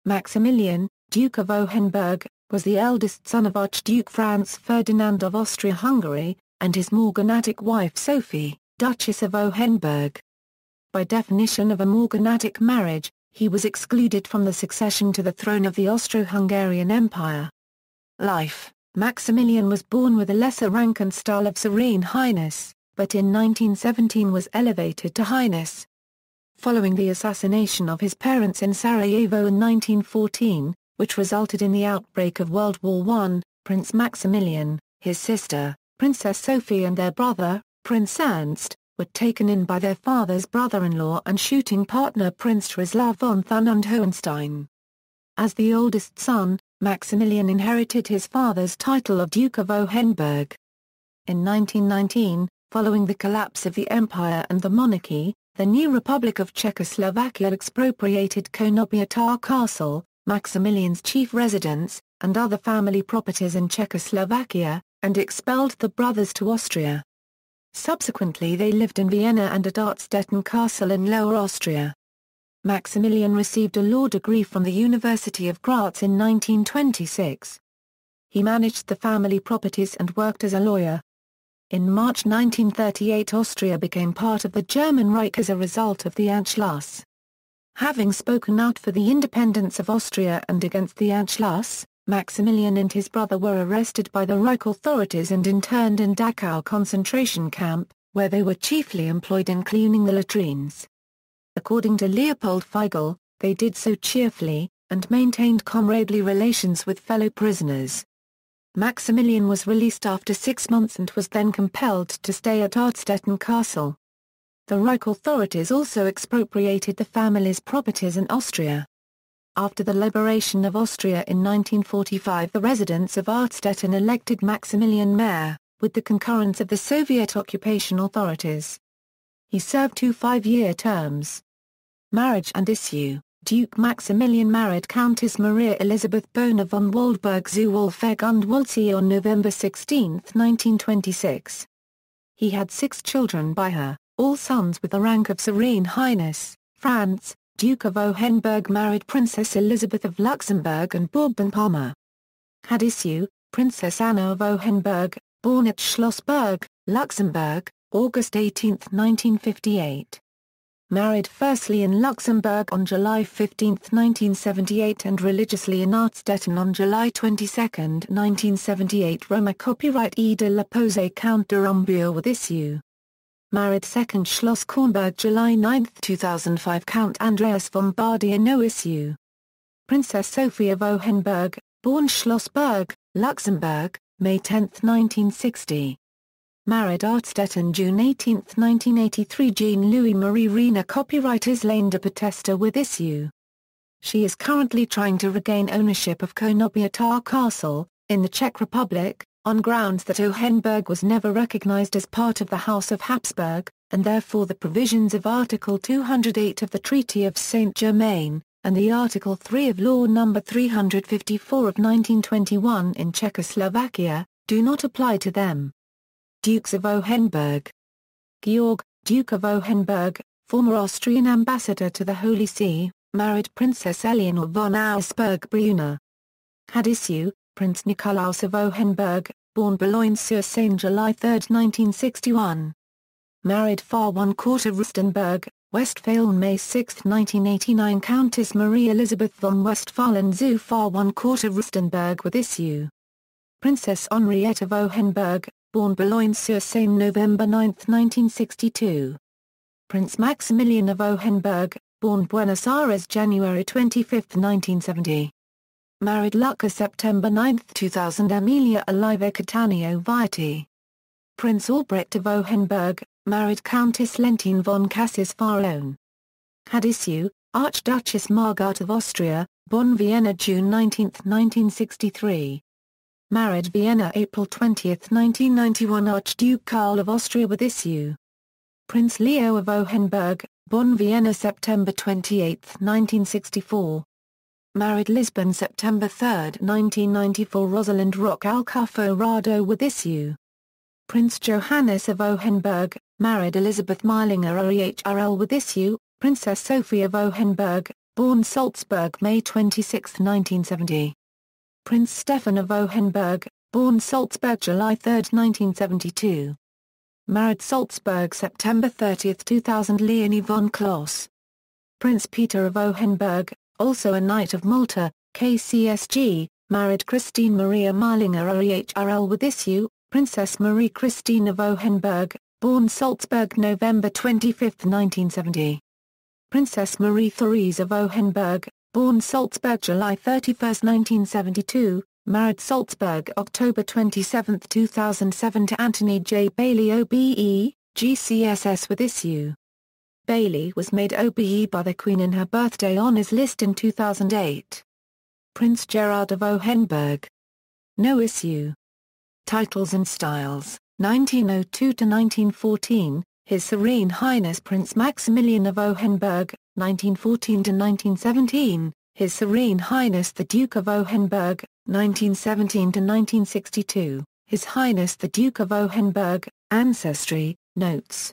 Maximilian, Duke of Hohenberg, was the eldest son of Archduke Franz Ferdinand of Austria-Hungary, and his morganatic wife Sophie, Duchess of Hohenberg. By definition of a morganatic marriage, he was excluded from the succession to the throne of the Austro-Hungarian Empire. Life: Maximilian was born with a lesser rank and style of Serene Highness, but in 1917 was elevated to Highness. Following the assassination of his parents in Sarajevo in 1914, which resulted in the outbreak of World War I, Prince Maximilian, his sister, Princess Sophie and their brother, Prince Ernst, were taken in by their father's brother-in-law and shooting partner Prince Czesław von Thun und Hohenstein. As the oldest son, Maximilian inherited his father's title of Duke of Hohenberg. In 1919, following the collapse of the empire and the monarchy, the new Republic of Czechoslovakia expropriated Konopí Tar Castle, Maximilian's chief residence, and other family properties in Czechoslovakia, and expelled the brothers to Austria. Subsequently they lived in Vienna and at Artstetten Castle in Lower Austria. Maximilian received a law degree from the University of Graz in 1926. He managed the family properties and worked as a lawyer. In March 1938 Austria became part of the German Reich as a result of the Anschluss. Having spoken out for the independence of Austria and against the Anschluss, Maximilian and his brother were arrested by the Reich authorities and interned in Dachau concentration camp, where they were chiefly employed in cleaning the latrines. According to Leopold Feigl, they did so cheerfully, and maintained comradely relations with fellow prisoners. Maximilian was released after 6 months and was then compelled to stay at Artstetten Castle. The Reich authorities also expropriated the family's properties in Austria. After the liberation of Austria in 1945 the residents of Artstetten elected Maximilian mayor, with the concurrence of the Soviet occupation authorities. He served 2 5-year terms. Marriage and issue: Duke Maximilian married Countess Maria Elisabeth Bona von Waldburg zu Wolfegg und Wolsey on November 16, 1926. He had 6 children by her, all sons with the rank of Serene Highness. Franz, Duke of Hohenberg married Princess Elizabeth of Luxembourg and Bourbon-Parma. Had issue: Princess Anna of Hohenberg, born at Schlossberg, Luxembourg, August 18, 1958. Married firstly in Luxembourg on July 15, 1978 and religiously in Artstetten on July 22, 1978. Roma copyright E de la Pose Count de Rumbuer with issue. Married second Schloss Kornberg July 9, 2005 Count Andreas von Bardia no issue. Princess Sophie of Hohenberg, born Schlossberg, Luxembourg, May 10, 1960. Married Artstetten June 18, 1983 Jean-Louis Marie Rina copyright Islaine de Potesta with issue. She is currently trying to regain ownership of Konopí Tar Castle, in the Czech Republic, on grounds that Hohenberg was never recognized as part of the House of Habsburg, and therefore the provisions of Article 208 of the Treaty of Saint-Germain, and the Article 3 of Law No. 354 of 1921 in Czechoslovakia, do not apply to them. Dukes of Hohenberg. Georg, Duke of Hohenberg, former Austrian ambassador to the Holy See, married Princess Eleanor von Auersperg-Brunner. Had issue: Prince Nikolaus of Hohenberg, born Boulogne-sur-Seine July 3, 1961. Married Farwan Quarter Rustenberg, Westphalen May 6, 1989 Countess Marie Elisabeth von Westphalen zu Farwan Quarter Rustenberg with issue. Princess Henriette of Hohenberg, born Boulogne-sur-Seine November 9, 1962. Prince Maximilian of Hohenberg, born Buenos Aires January 25, 1970. Married Lucca September 9, 2000 Amelia Oliva Cattaneo Vietti. Prince Albrecht of Hohenberg, married Countess Lentine von Cassis-Farone. Had issue: Archduchess Margard of Austria, born Vienna June 19, 1963. Married Vienna April 20, 1991 Archduke Karl of Austria with issue. Prince Leo of Hohenberg, born Vienna September 28, 1964. Married Lisbon September 3, 1994 Rosalind Rock Alcafo Rado with issue. Prince Johannes of Hohenberg, married Elizabeth Meilinger OEHRL with issue. Princess Sophie of Hohenberg, born Salzburg, May 26, 1970. Prince Stefan of Hohenberg, born Salzburg, July 3, 1972. Married Salzburg, September 30, 2000. Leonie von Kloss. Prince Peter of Hohenberg, also a Knight of Malta, KCSG, married Christine Maria Meilinger OEHRL with issue, Princess Marie Christine of Hohenberg, born Salzburg, November 25, 1970. Princess Marie Therese of Hohenberg, born Salzburg, July 31, 1972, married Salzburg, October 27, 2007 to Anthony J. Bailey OBE, GCSS with issue. Bailey was made OBE by the Queen in her birthday honours list in 2008. Prince Gerard of Hohenberg. No issue. Titles and styles, 1902–1914, His Serene Highness Prince Maximilian of Hohenberg, 1914–1917, His Serene Highness the Duke of Hohenberg, 1917–1962, His Highness the Duke of Hohenberg, Ancestry, Notes,